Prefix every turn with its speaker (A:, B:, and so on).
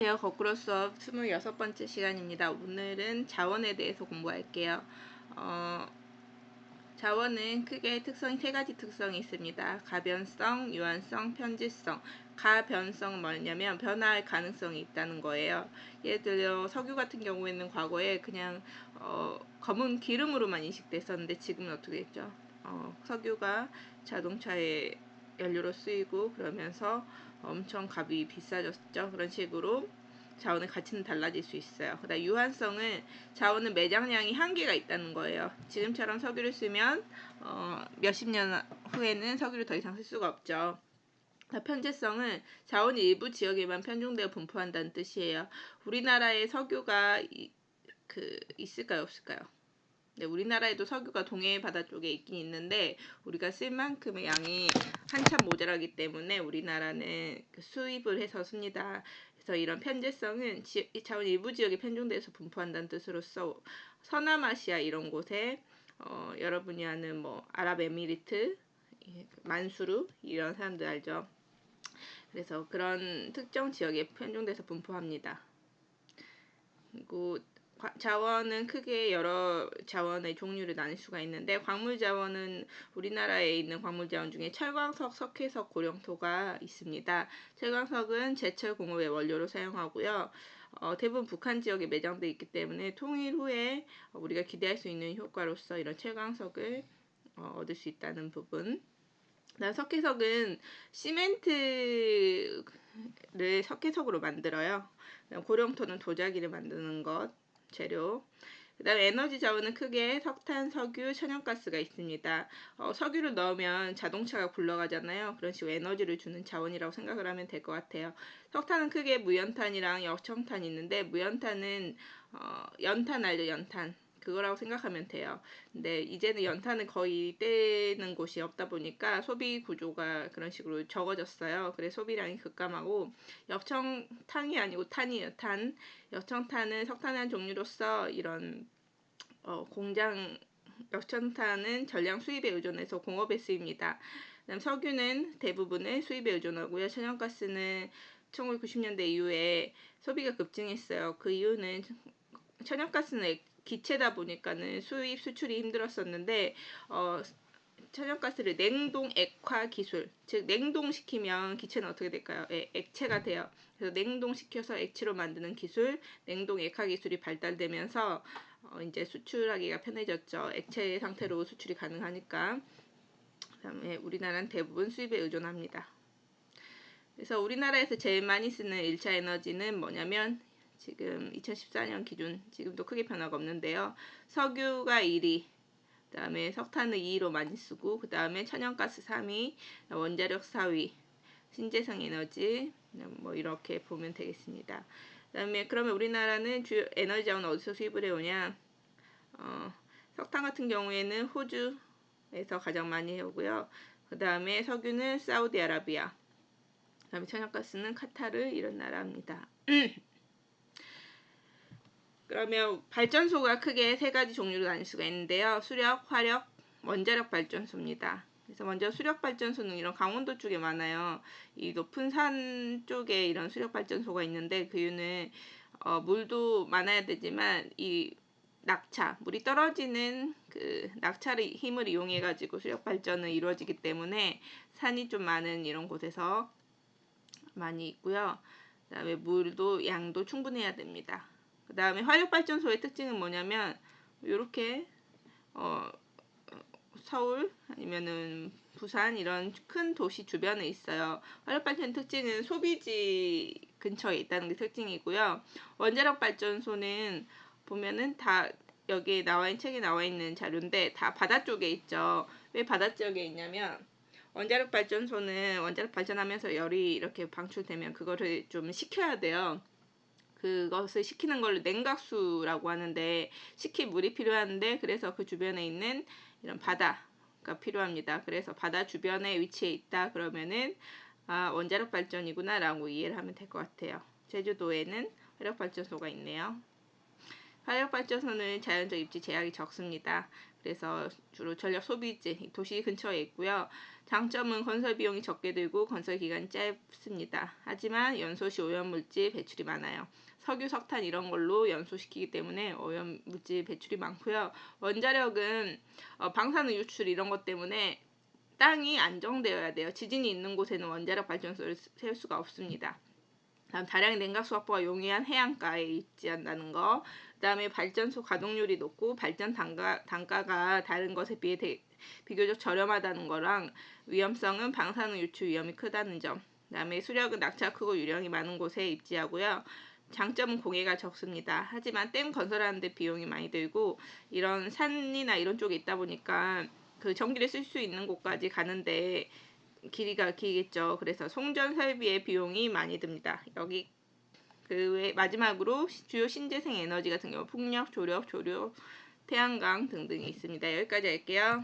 A: 거꾸로 수업 26번째 시간입니다. 오늘은 자원에 대해서 공부할게요. 자원은 크게 특성이 세 가지 특성이 있습니다. 가변성, 유한성, 편지성. 가변성은 뭐냐면 변화할 가능성이 있다는 거예요. 예를 들어 석유 같은 경우에는 과거에 그냥 검은 기름으로만 인식됐었는데 지금은 어떻게 됐죠? 석유가 자동차의 연료로 쓰이고 그러면서 엄청 값이 비싸졌죠. 그런 식으로 자원의 가치는 달라질 수 있어요. 그다음 유한성은 자원은 매장량이 한계가 있다는 거예요. 지금처럼 석유를 쓰면 몇십 년 후에는 석유를 더 이상 쓸 수가 없죠. 편제성은 자원이 일부 지역에만 편중되어 분포한다는 뜻이에요. 우리나라에 석유가 있을까요, 없을까요? 네, 우리나라에도 석유가 동해 바다 쪽에 있긴 있는데 우리가 쓸 만큼의 양이 한참 모자라기 때문에 우리나라는 수입을 해서 씁니다. 그래서 이런 편제성은 자원 일부 지역에 편중돼서 분포한다는 뜻으로서 서남아시아 이런 곳에 여러분이 아는 뭐 아랍에미리트, 만수르 이런 사람들 알죠? 그래서 그런 특정 지역에 편중돼서 분포합니다. 그리고 자원은 크게 여러 자원의 종류를 나눌 수가 있는데 광물 자원은 우리나라에 있는 광물 자원 중에 철광석, 석회석, 고령토가 있습니다. 철광석은 제철 공업의 원료로 사용하고요. 대부분 북한 지역에 매장되어 있기 때문에 통일 후에 우리가 기대할 수 있는 효과로서 이런 철광석을 얻을 수 있다는 부분. 석회석은 시멘트를 석회석으로 만들어요. 고령토는 도자기를 만드는 것 재료. 그 다음에 에너지 자원은 크게 석탄, 석유, 천연가스가 있습니다. 석유를 넣으면 자동차가 굴러가잖아요. 그런 식으로 에너지를 주는 자원이라고 생각을 하면 될 것 같아요. 석탄은 크게 무연탄이랑 역청탄이 있는데 무연탄은 연탄 알죠? 연탄. 그거라고 생각하면 돼요. 근데 이제는 연탄은 거의 떼는 곳이 없다 보니까 소비 구조가 그런 식으로 적어졌어요. 그래서 소비량이 급감하고 역청탄이 아니고 탄이에요. 탄. 역청탄은 석탄의 한 종류로서 이런 공장 역청탄은 전량 수입에 의존해서 공업에 쓰입니다. 그다음 석유는 대부분을 수입에 의존하고요. 천연가스는 1990년대 이후에 소비가 급증했어요. 그 이유는 천연가스는 기체다 보니까는 수입 수출이 힘들었었는데 천연가스를 냉동 액화 기술, 즉 냉동시키면 기체는 어떻게 될까요? 액체가 돼요. 그래서 냉동시켜서 액체로 만드는 기술, 냉동 액화 기술이 발달되면서 이제 수출하기가 편해졌죠. 액체 상태로 수출이 가능하니까. 그다음에 우리나라는 대부분 수입에 의존합니다. 그래서 우리나라에서 제일 많이 쓰는 1차 에너지는 뭐냐면 지금 2014년 기준 지금도 크게 변화가 없는데요. 석유가 1위, 그 다음에 석탄을 2위로 많이 쓰고 그 다음에 천연가스 3위, 원자력 4위, 신재생 에너지 뭐 이렇게 보면 되겠습니다. 그 다음에 그러면 우리나라는 주요 에너지 자원 어디서 수입을 해오냐? 석탄 같은 경우에는 호주에서 가장 많이 해오고요. 그 다음에 석유는 사우디아라비아, 그 다음에 천연가스는 카타르 이런 나라입니다. 그러면 발전소가 크게 세 가지 종류로 나눌 수가 있는데요. 수력, 화력, 원자력 발전소입니다. 그래서 먼저 수력 발전소는 이런 강원도 쪽에 많아요. 이 높은 산 쪽에 이런 수력 발전소가 있는데 그 이유는 물도 많아야 되지만 이 낙차, 물이 떨어지는 그 낙차의 힘을 이용해 가지고 수력 발전은 이루어지기 때문에 산이 좀 많은 이런 곳에서 많이 있고요. 그다음에 물도 양도 충분해야 됩니다. 그 다음에 화력발전소의 특징은 뭐냐면 이렇게 서울 아니면은 부산 이런 큰 도시 주변에 있어요. 화력발전 특징은 소비지 근처에 있다는 게 특징이고요. 원자력 발전소는 보면은 다 여기에 책에 나와 있는 자료인데 다 바다 쪽에 있죠. 왜 바다 쪽에 있냐면 원자력 발전소는 원자력 발전하면서 열이 이렇게 방출되면 그거를 좀 식혀야 돼요. 그것을 식히는 걸 냉각수라고 하는데 식힐 물이 필요한데 그래서 그 주변에 있는 이런 바다가 필요합니다. 그래서 바다 주변에 위치해 있다 그러면은 원자력 발전이구나 라고 이해를 하면 될 것 같아요. 제주도에는 화력 발전소가 있네요. 화력발전소는 자연적 입지 제약이 적습니다. 그래서 주로 전력 소비지 도시 근처에 있고요. 장점은 건설 비용이 적게 들고 건설 기간이 짧습니다. 하지만 연소시 오염물질 배출이 많아요. 석유, 석탄 이런 걸로 연소시키기 때문에 오염물질 배출이 많고요. 원자력은 방사능 유출 이런 것 때문에 땅이 안정되어야 돼요. 지진이 있는 곳에는 원자력 발전소를 세울 수가 없습니다. 다음 다량의 냉각수 확보가 용이한 해안가에 위치한다는 거. 그다음에 발전소 가동률이 높고 발전 단가가 다른 것에 비해 비교적 저렴하다는 거랑 위험성은 방사능 유출 위험이 크다는 점. 그다음에 수력은 낙차가 크고 유령이 많은 곳에 입지하고요. 장점은 공해가 적습니다. 하지만 댐 건설하는데 비용이 많이 들고 이런 산이나 이런 쪽에 있다 보니까 그 전기를 쓸 수 있는 곳까지 가는데 길이가 길겠죠. 그래서 송전 설비의 비용이 많이 듭니다. 여기 그 외 마지막으로 주요 신재생 에너지 같은 경우 풍력, 조력, 태양광 등등이 있습니다. 여기까지 할게요.